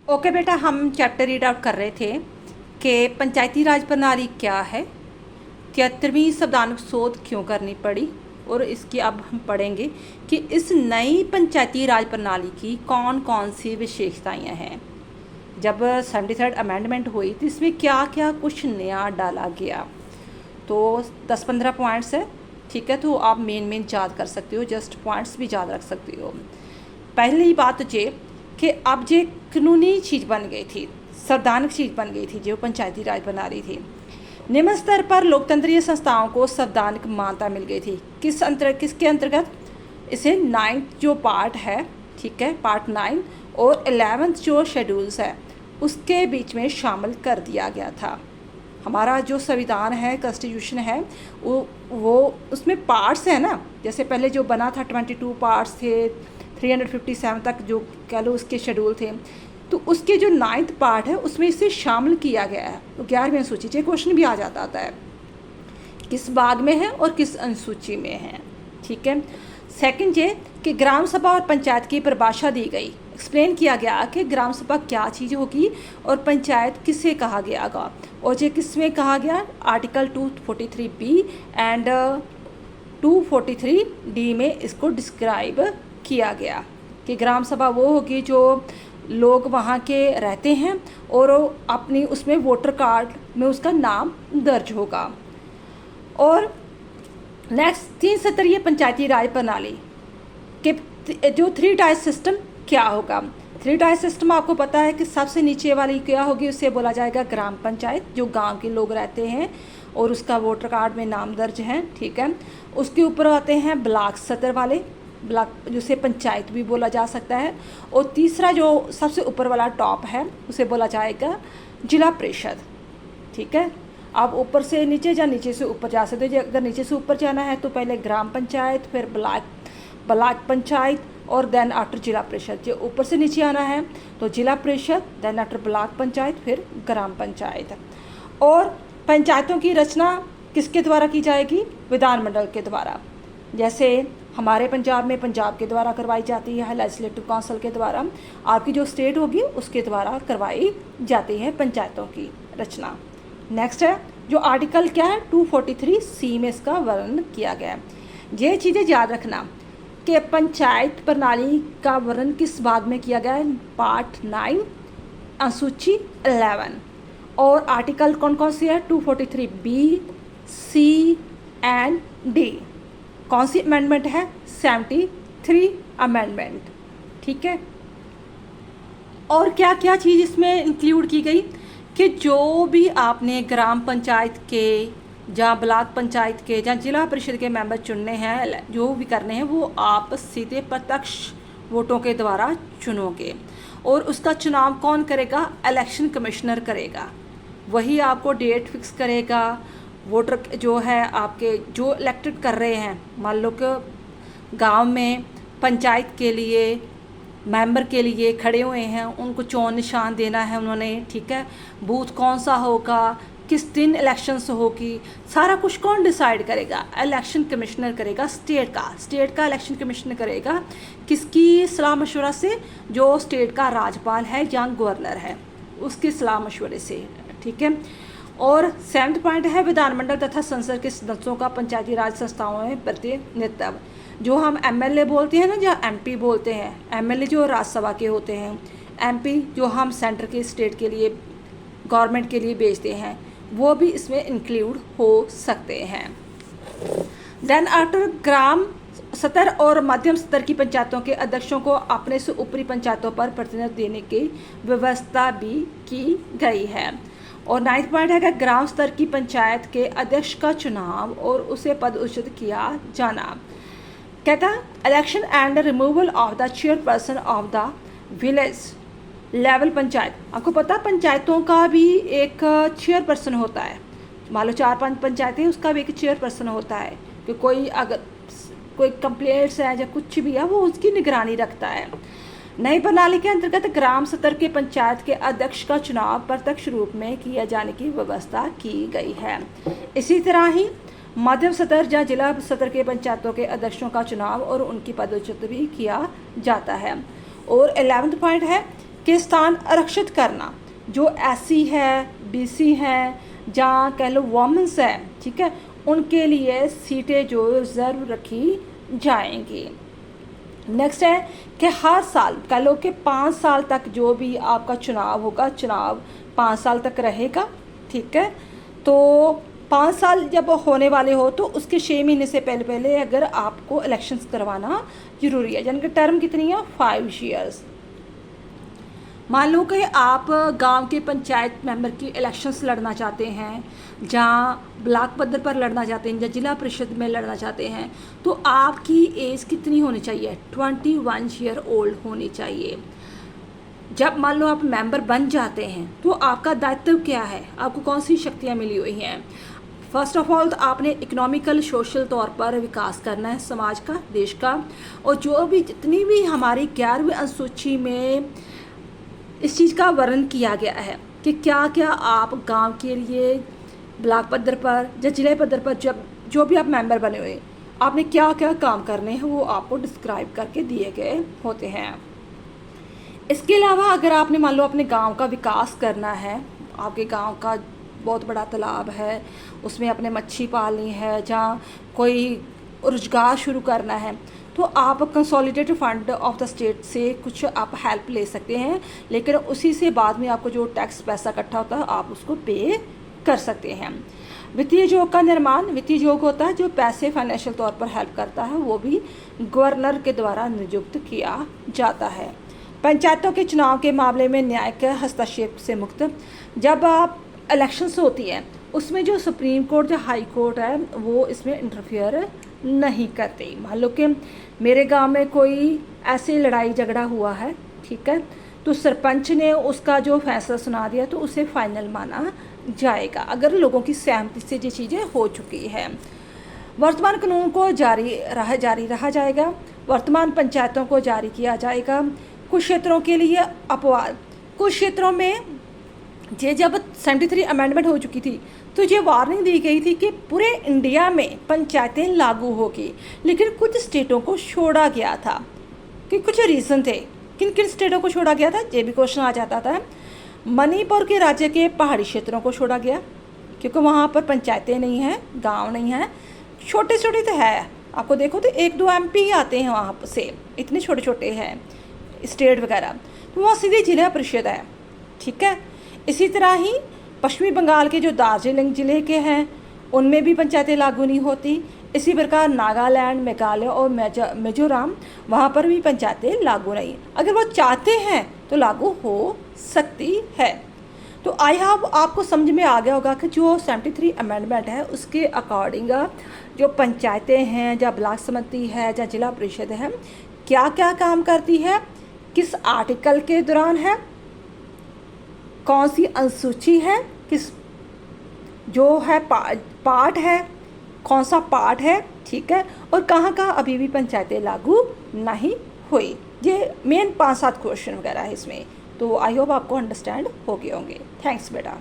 Okay बेटा, हम chapter read out कर रहे थे कि पंचायती राज प्रणाली क्या है, 73वीं संविधान शोध क्यों करनी पड़ी, और इसकी अब हम पढ़ेंगे कि इस नई पंचायती राज प्रणाली की कौन कौन सी विशेषताएं हैं। जब 73rd अमेंडमेंट हुई तो इसमें क्या क्या कुछ नया डाला गया। तो 10-15 पॉइंट्स है, ठीक है। तो आप मेन याद कर सकते हो, जस्ट पॉइंट्स भी याद रख सकते हो। पहली बात तो ये कि अब जो कानूनी चीज़ बन गई थी, संवैधानिक चीज़ बन गई थी जो पंचायती राज बना रही थी। निम्न स्तर पर लोकतंत्रीय संस्थाओं को संवैधानिक मान्यता मिल गई थी। किसके अंतर्गत? इसे 9th जो पार्ट है, ठीक है, पार्ट 9 और 11th जो शेड्यूल्स है उसके बीच में शामिल कर दिया गया था। हमारा जो संविधान है, कॉन्स्टिट्यूशन है, वो उसमें पार्ट्स है ना। जैसे पहले जो बना था 22 पार्ट्स थे, 357 तक जो कह लो उसके शेड्यूल थे, तो उसके जो 9th पार्ट है उसमें इसे शामिल किया गया है। तो 11वीं अनुसूची से क्वेश्चन भी आ जाता है किस भाग में है और किस अनुसूची में है, ठीक है। सेकंड ये कि ग्राम सभा और पंचायत की परिभाषा दी गई, एक्सप्लेन किया गया कि ग्राम सभा क्या चीज़ होगी और पंचायत किसे कहा गया होगा। और ये किस में कहा गया? आर्टिकल 243B एंड 243D में इसको डिस्क्राइब किया गया कि ग्राम सभा वो होगी जो लोग वहाँ के रहते हैं और अपनी उसमें वोटर कार्ड में उसका नाम दर्ज होगा। और नेक्स्ट 3 स्तरीय पंचायती राज प्रणाली के जो 3 टायर सिस्टम क्या होगा। 3 टायर सिस्टम आपको पता है कि सबसे नीचे वाली क्या होगी, उसे बोला जाएगा ग्राम पंचायत, जो गांव के लोग रहते हैं और उसका वोटर कार्ड में नाम दर्ज है, ठीक है। उसके ऊपर आते हैं ब्लॉक सतर वाले, ब्लॉक जिसे पंचायत भी बोला जा सकता है। और तीसरा जो सबसे ऊपर वाला टॉप है उसे बोला जाएगा जिला परिषद, ठीक है। आप ऊपर से नीचे या नीचे से ऊपर जा सकते हो। अगर नीचे से ऊपर जाना है तो पहले ग्राम पंचायत, फिर ब्लॉक पंचायत और देन आफ्टर जिला परिषद। जो ऊपर से नीचे आना है तो जिला परिषद, देन आफ्टर ब्लॉक पंचायत, फिर ग्राम पंचायत। और पंचायतों की रचना किसके द्वारा की जाएगी? विधानमंडल के द्वारा। जैसे हमारे पंजाब में पंजाब के द्वारा करवाई जाती है, लेजिस्लेटिव काउंसिल के द्वारा। आपकी जो स्टेट होगी उसके द्वारा करवाई जाती है पंचायतों की रचना। नेक्स्ट है जो आर्टिकल क्या है, 243C में इसका वर्णन किया गया है। ये चीज़ें याद रखना कि पंचायत प्रणाली का वर्णन किस भाग में किया गया है? पार्ट 9 अनुसूची 11। और आर्टिकल कौन कौन सी है? 243B, C and D। कौन सी अमेंडमेंट है? 73 अमेंडमेंट, ठीक है। और क्या क्या चीज़ इसमें इंक्लूड की गई कि जो भी आपने ग्राम पंचायत के या ब्लॉक पंचायत के या जिला परिषद के मेंबर चुनने हैं, जो भी करने हैं, वो आप सीधे प्रत्यक्ष वोटों के द्वारा चुनोगे। और उसका चुनाव कौन करेगा? इलेक्शन कमिश्नर करेगा। वही आपको डेट फिक्स करेगा। वोटर जो है आपके जो इलेक्टेड कर रहे हैं, मान लो कि गांव में पंचायत के लिए मेंबर के लिए खड़े हुए हैं, उनको चौन निशान देना है उन्होंने, ठीक है। बूथ कौन सा होगा, किस दिन इलेक्शंस होगी, सारा कुछ कौन डिसाइड करेगा? इलेक्शन कमिश्नर करेगा। स्टेट का इलेक्शन कमिश्नर करेगा। किसकी सलाह मशवरा से? जो स्टेट का राज्यपाल है या गवर्नर है उसकी सलाह मशवरे से, ठीक है। और 7th पॉइंट है विधानमंडल तथा संसद के सदस्यों का पंचायती राज संस्थाओं में प्रतिनिधित्व। जो हम MLA बोलते हैं ना, या MP बोलते हैं, MLA जो राज्यसभा के होते हैं, MP जो हम सेंटर के स्टेट के लिए गवर्नमेंट के लिए भेजते हैं, वो भी इसमें इंक्लूड हो सकते हैं। देन आफ्टर ग्राम स्तर और मध्यम स्तर की पंचायतों के अध्यक्षों को अपने से ऊपरी पंचायतों पर प्रतिनिधित्व देने की व्यवस्था भी की गई है। और 9th पॉइंट है कि ग्राम स्तर की पंचायत के अध्यक्ष का चुनाव और उसे पद उचित किया जाना। कहता election and removal of the chairperson of the village level panchayat. आपको पता पंचायतों का भी एक चेयरपर्सन होता है। मान लो 4-5 पंचायतें, उसका भी एक चेयरपर्सन होता है कि कोई अगर कोई कंप्लेंट्स है या कुछ भी है वो उसकी निगरानी रखता है। नई प्रणाली के अंतर्गत ग्राम स्तर के पंचायत के अध्यक्ष का चुनाव प्रत्यक्ष रूप में किया जाने की व्यवस्था की गई है। इसी तरह ही मध्यम स्तर या जिला स्तर के पंचायतों के अध्यक्षों का चुनाव और उनकी पदोन्नति भी किया जाता है। और 11th पॉइंट है के स्थान आरक्षित करना, जो SC है, BC है, जहाँ कह लो वोमेंस है, ठीक है, उनके लिए सीटें जो रिजर्व रखी जाएंगी। नेक्स्ट है कि हर साल कह लो कि 5 साल तक जो भी आपका चुनाव होगा, चुनाव 5 साल तक रहेगा, ठीक है। तो 5 साल जब होने वाले हो तो उसके 6 महीने से पहले पहले अगर आपको इलेक्शंस करवाना ज़रूरी है, यानी कि टर्म कितनी है, 5 ईयर्स। मान लो कि आप गांव के पंचायत मेंबर की इलेक्शंस लड़ना चाहते हैं, जहाँ ब्लॉक पद्धर पर लड़ना चाहते हैं या जिला परिषद में लड़ना चाहते हैं, तो आपकी एज कितनी होनी चाहिए, 21 ईयर ओल्ड होनी चाहिए। जब मान लो आप मेंबर बन जाते हैं तो आपका दायित्व क्या है, आपको कौन सी शक्तियाँ मिली हुई हैं। फर्स्ट ऑफ ऑल तो आपने इकोनॉमिकल सोशल तौर पर विकास करना है समाज का, देश का, और जो भी जितनी भी हमारी 11वीं अनुसूची में इस चीज़ का वर्णन किया गया है कि क्या क्या आप गांव के लिए ब्लॉक पद्धर पर या जिले पद्धर पर जब जो भी आप मेंबर बने हुए, आपने क्या क्या काम करने हैं, वो आपको डिस्क्राइब करके दिए गए होते हैं। इसके अलावा अगर आपने मान लो अपने गांव का विकास करना है, आपके गांव का बहुत बड़ा तालाब है, उसमें अपने मच्छी पालनी है, जहाँ कोई रोजगार शुरू करना है, तो आप consolidated fund of the state से कुछ आप हेल्प ले सकते हैं, लेकिन उसी से बाद में आपको जो टैक्स पैसा इकट्ठा होता है आप उसको पे कर सकते हैं। वित्तीय योग का निर्माण, वित्तीय योग होता है जो पैसे फाइनेंशियल तौर पर हेल्प करता है, वो भी गवर्नर के द्वारा नियुक्त किया जाता है। पंचायतों के चुनाव के मामले में न्यायिक हस्तक्षेप से मुक्त, जब आप इलेक्शंस होती है उसमें जो सुप्रीम कोर्ट या हाई कोर्ट है वो इसमें इंटरफियर नहीं करते। मान लो कि मेरे गांव में कोई ऐसी लड़ाई झगड़ा हुआ है, ठीक है, तो सरपंच ने उसका जो फैसला सुना दिया तो उसे फाइनल माना जाएगा अगर लोगों की सहमति से ये चीज़ें हो चुकी है। वर्तमान कानून को जारी रहा जाएगा, वर्तमान पंचायतों को जारी किया जाएगा। कुछ क्षेत्रों के लिए अपवाद, कुछ क्षेत्रों में ये जब 73 अमेंडमेंट हो चुकी थी तो ये वार्निंग दी गई थी कि पूरे इंडिया में पंचायतें लागू होगी, लेकिन कुछ स्टेटों को छोड़ा गया था कि कुछ रीज़न थे। किन किन स्टेटों को छोड़ा गया था, ये भी क्वेश्चन आ जाता था। मणिपुर के राज्य के पहाड़ी क्षेत्रों को छोड़ा गया क्योंकि वहाँ पर पंचायतें नहीं हैं, गांव नहीं हैं, छोटे छोटे तो है, आपको देखो तो 1-2 MP आते हैं वहाँ से, इतने छोटे छोटे हैं स्टेट वगैरह, तो वहाँ सीधे जिला परिषद है, ठीक है। इसी तरह ही पश्चिमी बंगाल के जो दार्जिलिंग ज़िले के हैं उनमें भी पंचायतें लागू नहीं होती। इसी प्रकार नागालैंड, मेघालय और मिजोरम, वहाँ पर भी पंचायतें लागू नहीं, अगर वो चाहते हैं तो लागू हो सकती है। तो आई होप आपको समझ में आ गया होगा कि जो 73 अमेंडमेंट है उसके अकॉर्डिंग जो पंचायतें हैं, या ब्लॉक समिति है, या जिला परिषद है, क्या क्या काम करती है, किस आर्टिकल के दौरान है, कौन सी अनुसूची है, किस जो है पार्ट है, कौन सा पार्ट है, ठीक है, और कहाँ कहाँ अभी भी पंचायतें लागू नहीं हुई। ये मेन 5-7 क्वेश्चन वगैरह है इसमें, तो आई होप आपको अंडरस्टैंड हो गए होंगे। थैंक्स बेटा।